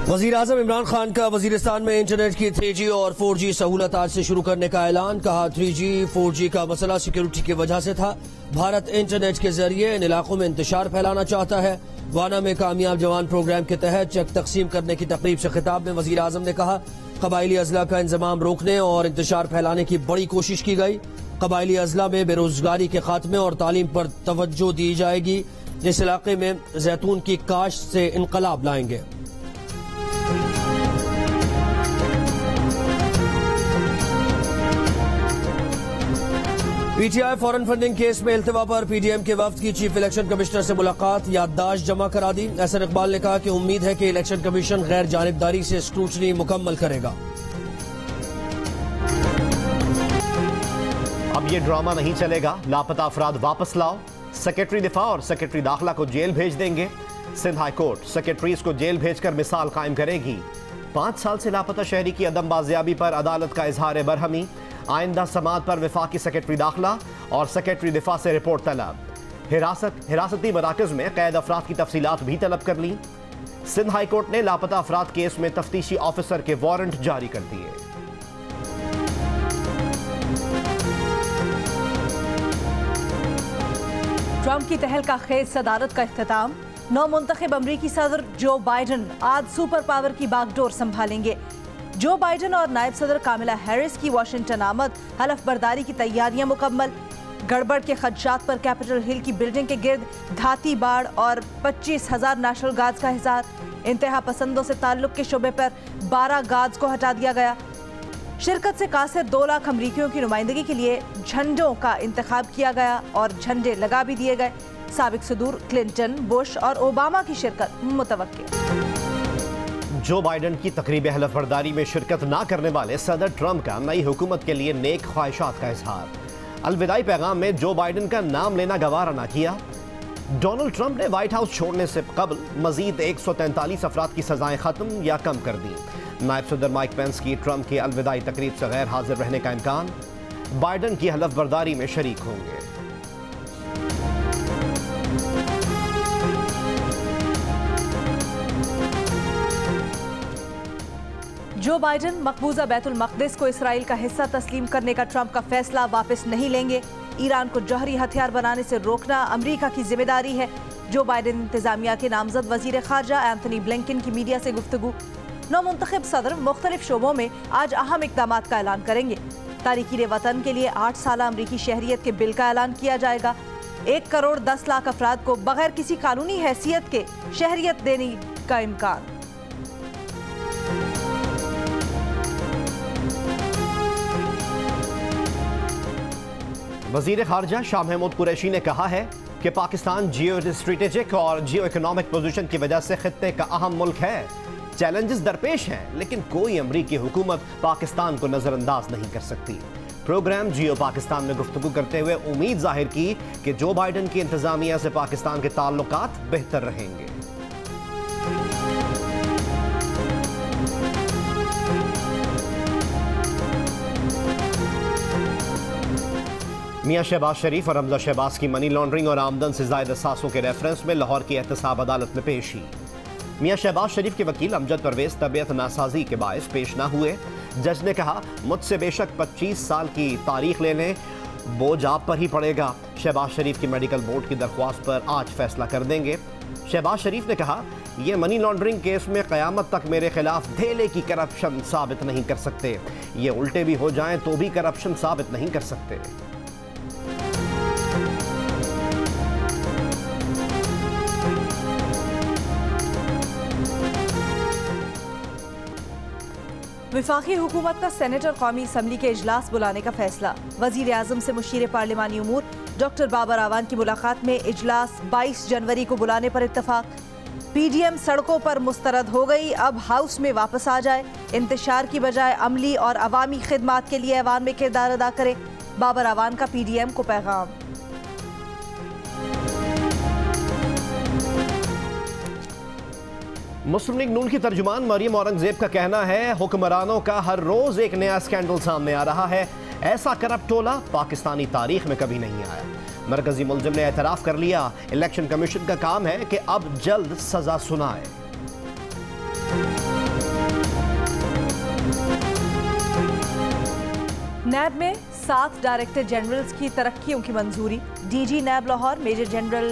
वज़ीर-ए-आज़म इमरान खान का वज़ीरिस्तान में इंटरनेट की 3G और 4G सहूलत आज से शुरू करने का ऐलान। कहा 3G 4G का मसला सिक्योरिटी की वजह से था। भारत इंटरनेट के जरिए इन इलाकों में इंतशार फैलाना चाहता है। वाना में कामयाब जवान प्रोग्राम के तहत चेक तकसीम करने की तकरीब से खिताब में वज़ीर-ए-आज़म ने कहा कबायली अजला का इंजमाम रोकने और इंतशार फैलाने की बड़ी कोशिश की गई। कबायली अजला में बेरोजगारी के खात्मे और तालीम पर तवज्जो दी जाएगी। इस इलाके में जैतून की काश्त से इनकलाब लाएंगे। पीटीआई फॉरेन फंडिंग केस में इल्तिवा पर पीडीएम के वफ्द की चीफ इलेक्शन कमिश्नर से मुलाकात, याददाश्त जमा करा दी। एहसन इकबाल ने कहा कि उम्मीद है कि इलेक्शन कमीशन गैर जानिबदारी से स्क्रूटनी मुकम्मल करेगा। अब ये ड्रामा नहीं चलेगा, लापता अफराद वापस लाओ। सेक्रेटरी दिफा और सेक्रेटरी दाखिला को जेल भेज देंगे। सिंध हाई कोर्ट सेक्रेटरीज को जेल भेजकर मिसाल कायम करेगी। 5 साल से लापता शहरी की अदम बाजियाबी पर अदालत का इजहार बरहमी। आइंदा समात पर वफाकी सेक्रेटरी दाखिला और सेक्रेटरी दिफा से रिपोर्ट तलब। हिरासती मराकज में कैद अफराद की तफसीलात भी तलब कर ली। सिंध हाई कोर्ट ने लापता अफराद केस में तफ्तीशी ऑफिसर के वारंट जारी कर दिए। ट्रंप की तहलका खेज सदारत का इख्तिताम। नौ मुंतखब अमरीकी सदर जो बाइडन आज सुपर पावर की बागडोर संभालेंगे। जो बाइडन और नायब सदर कामिला हैरिस की वाशिंगटन आमद, हलफ बर्दारी की तैयारियां मुकम्मल। गड़बड़ के खदशात पर कैपिटल हिल की बिल्डिंग के गिर्द धाती बाढ़ और 25,000 नेशनल गार्ड्स का हिसार। इंतहा पसंदों से ताल्लुक के शुबे पर 12 गार्ड्स को हटा दिया गया। शिरकत से कासिर 2 लाख अमरीकियों की नुमाइंदगी के लिए झंडों का इंतखाब किया गया और झंडे लगा भी दिए गए। साबिक सदूर क्लिंटन, बुश और ओबामा की शिरकत मुतवक्किल। जो बाइडन की तकरीब हलफ बर्दारी में शिरकत ना करने वाले सदर ट्रंप का नई हुकूमत के लिए नेक ख्वाहिशात का इजहार। अलविदाई पैगाम में जो बाइडन का नाम लेना गवारा ना किया। डोनाल्ड ट्रंप ने व्हाइट हाउस छोड़ने से कबल मजीद 143 अफराद की सजाएं खत्म या कम कर दी। नायब सदर माइक पेंस की ट्रंप की अलविदाई तकरीब से गैर हाजिर रहने का इम्कान। बाइडन की हलफ बर्दारी में शरीक होंगे। जो बाइडन मकबूजा बैतुल मक़दिस को इसराइल का हिस्सा तस्लीम करने का ट्रंप का फैसला वापस नहीं लेंगे। ईरान को जौहरी हथियार बनाने से रोकना अमरीका की जिम्मेदारी है। जो बाइडन इंतजामिया के नामजद वजीर खारजा एंथनी ब्लिंकन की मीडिया से गुफ्तगू। नौ मुंतखब सदर मुख्तलिफ शोबों में आज अहम इक़दाम का ऐलान करेंगे। तारिकीन वतन के लिए 8 साल अमरीकी शहरियत के बिल का ऐलान किया जाएगा। 1 करोड़ 10 लाख अफराद को बगैर किसी कानूनी हैसियत के शहरियत देने का इम्कान। वजीर खारजा शाह महमूद कुरैशी ने कहा है कि पाकिस्तान जियो स्ट्रेटेजिक और जियो इकोनॉमिक पोजीशन की वजह से खित्ते का अहम मुल्क है। चैलेंजेस दरपेश हैं, लेकिन कोई अमरीकी हुकूमत पाकिस्तान को नजरअंदाज नहीं कर सकती। प्रोग्राम जियो पाकिस्तान में गुफ्तगू करते हुए उम्मीद जाहिर की कि जो बाइडन की इंतजामिया से पाकिस्तान के ताल्लुकात बेहतर रहेंगे। मियां शहबाज शरीफ और हमजा शहबाज की मनी लॉन्ड्रिंग और आमदन से ज़ायद असासों के रेफरेंस में लाहौर की एहतसाब अदालत में पेशी। मियां शहबाज शरीफ के वकील अमजद परवेज तबीयत नासाजी के बायस पेश ना हुए। जज ने कहा मुझसे बेशक 25 साल की तारीख ले लें, बोझ आप पर ही पड़ेगा। शहबाज शरीफ की मेडिकल बोर्ड की दरख्वास्त पर आज फैसला कर देंगे। शहबाज शरीफ ने कहा यह मनी लॉन्ड्रिंग केस में क़यामत तक मेरे खिलाफ धेले की करप्शन साबित नहीं कर सकते। ये उल्टे भी हो जाएं तो भी करप्शन साबित नहीं कर सकते। वफाकी हुकूमत का सेनेट और कौमी असम्बली के इजलास बुलाने का फैसला। वजीर आजम से मुशीर पार्लिमानी उमूर डॉक्टर बाबर आवान की मुलाकात में इजलास 22 जनवरी को बुलाने पर इत्तफाक। पीडीएम सड़कों पर मुस्तरद हो गई, अब हाउस में वापस आ जाए। इंतशार की बजाय अमली और अवामी खिदमात के लिए ऐवान में किरदार अदा करे। बाबर आवान का पीडीएम को पैगाम। मुस्लिम लीग नून की तर्जुमान मरियम औरंगजेब का कहना है हुक्मरानों का हर रोज एक नया स्कैंडल सामने आ रहा है। ऐसा करप्ट टोला पाकिस्तानी तारीख में कभी नहीं आया। मरकजी मुलजिम ने एतराफ़ कर लिया। इलेक्शन कमीशन का काम है कि अब जल्द सजा सुनाए। नैब में 7 डायरेक्टर जनरल्स की तरक्कियों की मंजूरी। DG NAB Lahore major general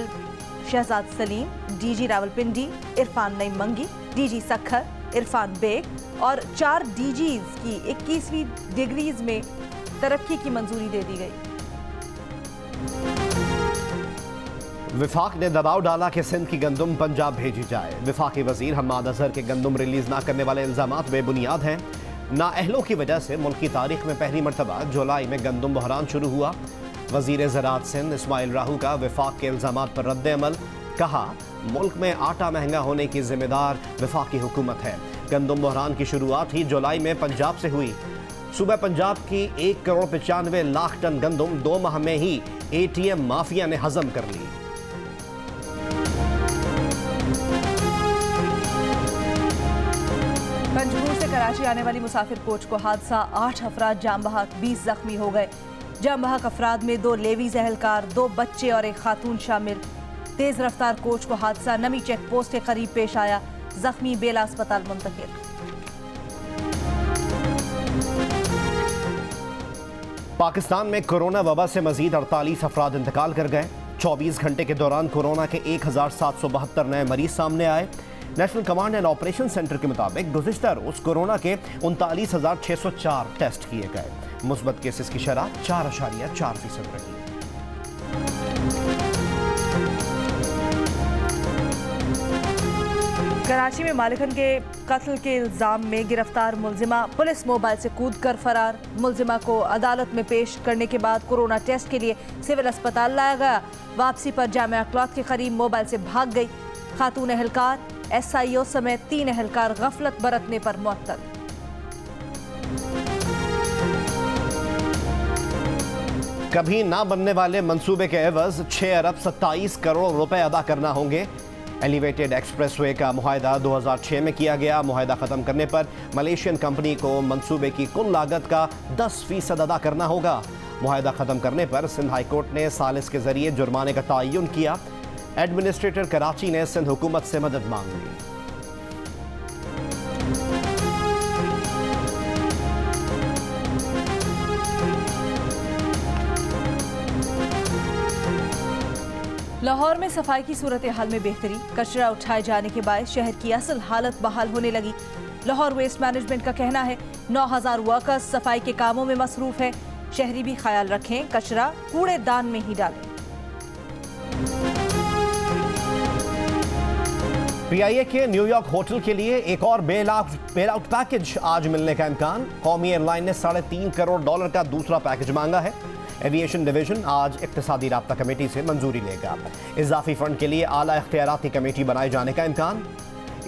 Shahzad Saleem, DG Rawalpindi Irfan Naeem Mangi, DG Sukkur Irfan bag और 4 डीजीज की 21वीं डिग्रीज में तरक्की की मंजूरी दे दी गई। विफाक ने दबाव डाला कि सिंध की गंदुम पंजाब भेजी जाए। विफाकी वजीर हम्माद अजहर के गंदुम रिलीज न करने वाले इल्जामात बेबुनियाद हैं। नाअहलों की वजह से मुल्क की तारीख में पहली मरतबा जुलाई में गंदुम बहरान शुरू हुआ। वजीर ज़राअत सिंध इस्माइल राहू का विफाक के इल्जामात पर रद्द अमल। कहा, मुल्क में आटा महंगा होने की जिम्मेदार विफाकी हुकूमत है। गंदुम बहरान की शुरुआत ही जुलाई में पंजाब से हुई। सूबा पंजाब की 1,95,00,000 टन गंदुम 2 माह में ही ATM माफिया ने हजम कर ली। पंजगुर से कराची आने वाली मुसाफिर कोच को हादसा, 8 अफराद जाम बहक, 20 जख्मी हो गए। जाम बहक अफराद में 2 लेवीज एहलकार, 2 बच्चे और 1 खातून शामिल। तेज रफ्तार कोच को हादसा नमी चेक पोस्ट के करीब पेश आया, जख्मी बेला अस्पताल मुंतकिल। पाकिस्तान में कोरोना वबा से मजीद 48 अफराद इंतकाल कर गए। 24 घंटे के दौरान कोरोना के 1772 नए मरीज सामने आए। National command and operation centre के मुताबिक गुज़िश्ता रोज कोरोना के 39,604 टेस्ट किए गए। मुस्बत केसेस की शरह 4.4% रही। कराची में मालिकन के कत्ल के इल्जाम में गिरफ्तार मुलजिमा पुलिस मोबाइल से कूद कर फरार। मुलजिमा को अदालत में पेश करने के बाद कोरोना टेस्ट के लिए सिविल अस्पताल लाया गया। वापसी पर जामिया क्लॉथ के करीब मोबाइल से भाग गई। खातून एहलकार, SIO समेत 3 एहलकार गफलत बरतने पर मुअत्तल। कभी ना बनने वाले मंसूबे के एवज 6 अरब 27 करोड़ रुपए अदा करना होंगे। एलिवेटेड एक्सप्रेसवे का मुआहदा 2006 में किया गया। मुआहदा खत्म करने पर मलेशियन कंपनी को मंसूबे की कुल लागत का 10% अदा करना होगा। मुआहदा खत्म करने पर सिंध हाई कोर्ट ने सालिस के जरिए जुर्माने का तयन किया। एडमिनिस्ट्रेटर कराची ने सिंध हुकूमत से मदद मांग ली। लाहौर में सफाई की सूरत हाल में बेहतरी। कचरा उठाए जाने के बाद शहर की असल हालत बहाल होने लगी। लाहौर वेस्ट मैनेजमेंट का कहना है 9,000 वर्कर्स सफाई के कामों में मसरूफ है। शहरी भी ख्याल रखें, कचरा कूड़ेदान में ही डालें। PIA के न्यूयॉर्क होटल के लिए एक और बेल आउट पैकेज आज मिलने का इम्कान। कौमी एयरलाइन ने $3.5 करोड़ का दूसरा पैकेज मांगा है। एविएशन डिवीजन आज इक्तिसादी राब्ता कमेटी से मंजूरी लेगा। इजाफी फंड के लिए आला इख्तियाराती कमेटी बनाए जाने का इम्कान।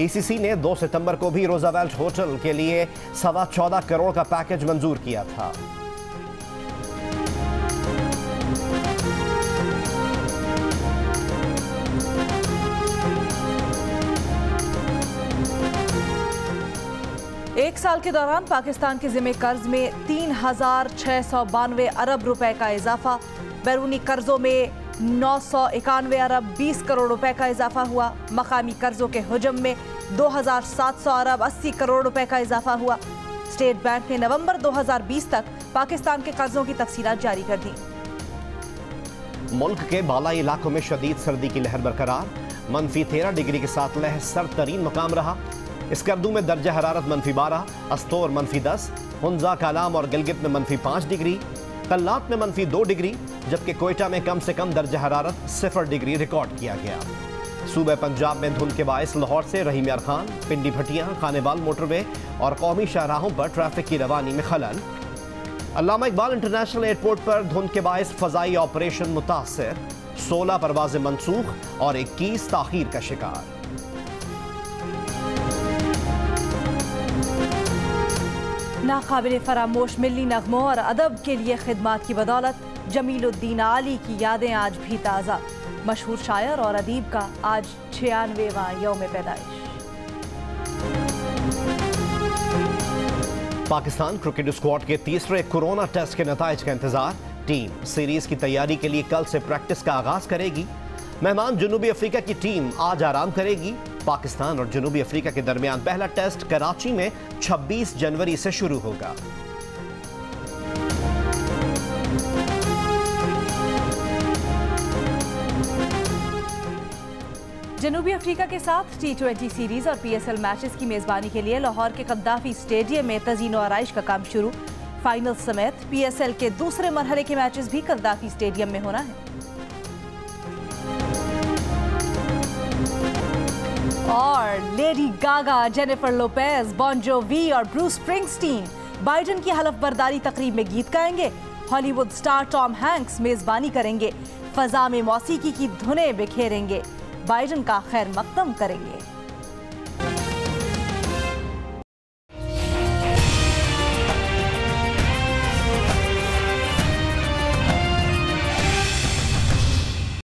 ECC ने 2 सितंबर को भी रोजावेल्ट होटल के लिए 14.25 करोड़ का पैकेज मंजूर किया था। एक साल के दौरान पाकिस्तान के जिम्मे कर्ज में 3,692 अरब रुपए का इजाफा। बैरूनी कर्जों में 991 अरब 20 करोड़ रुपए का इजाफा हुआ। मकामी कर्जों के हुजम में 2,700 अरब 80 करोड़ रुपए का इजाफा हुआ। स्टेट बैंक ने नवंबर 2020 तक पाकिस्तान के कर्जों की तफसीलात जारी कर दी। मुल्क के बालाई इलाकों में शदीद सर्दी की लहर बरकरार। -13 डिग्री के साथ लहर सर्द तरीन मकाम रहा। स्कर्दू में दर्जा हरारत -12, अस्तोर -10, हुंजा, कालाम और गिलगित में -5 डिग्री, कल्लात में -2 डिग्री, जबकि कोयटा में कम से कम दर्जा हरारत 0 डिग्री रिकॉर्ड किया गया। सूबे पंजाब में धुंध के बायस लाहौर से रहीम यार खान, पिंडी भटियां, खानेवाल मोटरवे और कौमी शाहराहों पर ट्रैफिक की रवानी में खलल। अल्लामा इकबाल इंटरनेशनल एयरपोर्ट पर धुंध के बायस फजाई ऑपरेशन मुतासर, 16 परवाजें मनसूख और 21 ताखीर का शिकार। नाकाबिले फरामोश मिली नगमों और अदब के लिए खिदमात की बदौलत जमीलुद्दीन आली की यादें आज भी ताज़ा। मशहूर शायर और अदीब का आज 96वां यौम पैदाइश। पाकिस्तान क्रिकेट स्क्वाड के तीसरे कोरोना टेस्ट के नताइज का इंतजार। टीम सीरीज की तैयारी के लिए कल से प्रैक्टिस का आगाज करेगी। मेहमान जनूबी अफ्रीका की टीम आज आराम करेगी। पाकिस्तान और जनूबी अफ्रीका के दरमियान पहला टेस्ट कराची में 26 जनवरी से शुरू होगा। जनूबी अफ्रीका के साथ T20 सीरीज और PSL मैचेस की मेजबानी के लिए लाहौर के कद्दाफी स्टेडियम में तज़ीनो आराइश का काम शुरू। फाइनल समेत PSL के दूसरे मरहले के मैचेस भी कद्दाफी स्टेडियम में होना है। और लेडी गागा, जेनिफर लोपेज, बॉन जोवी और ब्रूस स्प्रिंगस्टीन बाइडन की हलफ बर्दारी तकरीब में गीत गाएंगे। हॉलीवुड स्टार टॉम हैंक्स मेजबानी करेंगे। फजा में मौसीकी की धुनें बिखेरेंगे। बाइडन का खैर मकदम करेंगे।